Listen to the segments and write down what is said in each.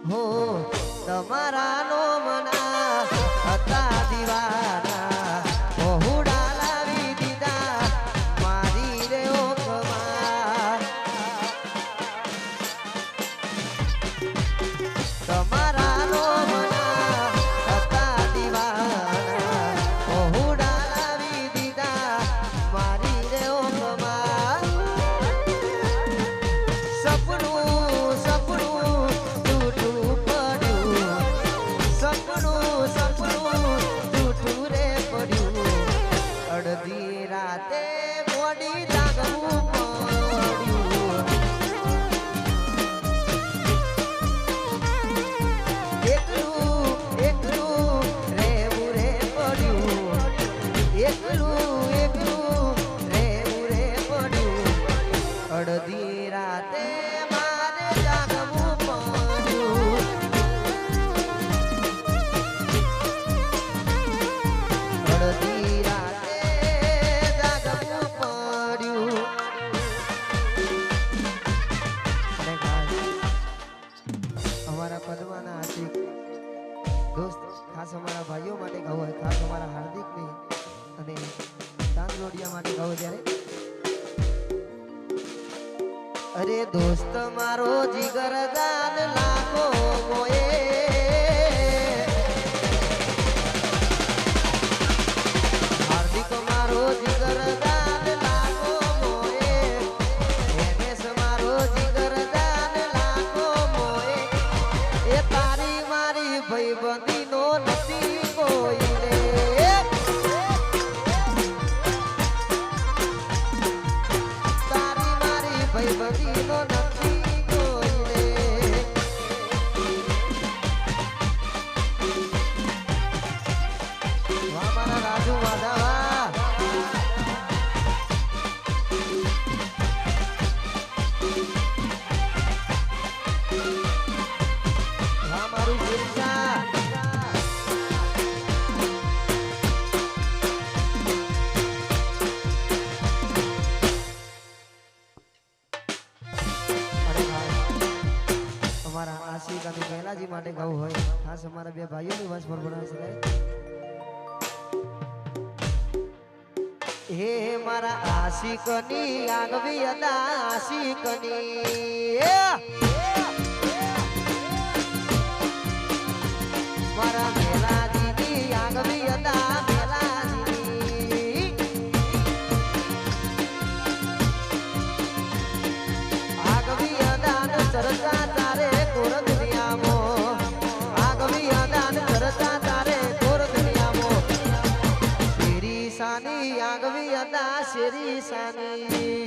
હો તમારા નો મના હતા દીવાના બહુડા લાવી દીધા મારી રે ઓખમાં તમારા નો મના હતા દીવાના બહુડા લાવી દીધા મારી રે ઓખમાં સપનું સપનું તૂટું પડ્યું સપનું સપનું તૂટું રે પડ્યું અડધી રાતે મોડી જાગવું પડ્યું એકલું એકલું રહેવું રે પડ્યું એકલું એકલું રહેવું રે પડ્યું અડધી રાતે મારે જાગવું પડ્યું અડધી રાતે જાગવું પડ્યું અરે ખાસ અમારા પદ્માના આશિક દોસ્ત ખાસ અમારા ભાઈઓ માટે ગાવું હોય ખાસ અમારા હાર્દિકને અને તાંદલોડિયા માટે ગાવું ત્યારે અરે દોસ્ત મારો જીગર દાન લાખો મોએ હાર્દિક મારો જીગર દાન લાખો મોએ એનેસ મારો જીગર દાન લાખો મોએ એ તારી મારી ભાઈબંધી નો નથી કોઈ રે તારી મારી ભાઈબંધી નો નથી કોઈ રે વાહ મારા રાજુ માધવા વાહ મારું બિરસા અરે ખાસ અમારા આશિક અને પહેલાજી માટે ગાવું હોય ખાસ અમારા બે ભાઈઓની વાસ પર બનાવશે હે મારા આશિકની આગવી અદા આશિકની મારા મેલાજીની આગવી અદા મેલાજીની આગવી અદાન ચરચા તારે કોર દુનિયામો આગવી અદાન ચરચા તારે કોર દુનિયામો શેરી સાની આગવી અદા શેરી સાની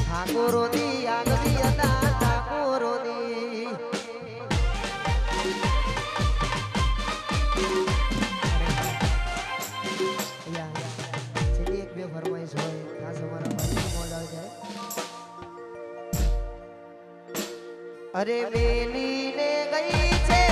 ઠાકોરોની આગવી અદા ઠાકોરોની છેલ્લી એક બે ફરમાઈશ હોય ખાસ અમારા ભાઈની મોજ આવી જાય અરે મેલીને ગઈ છે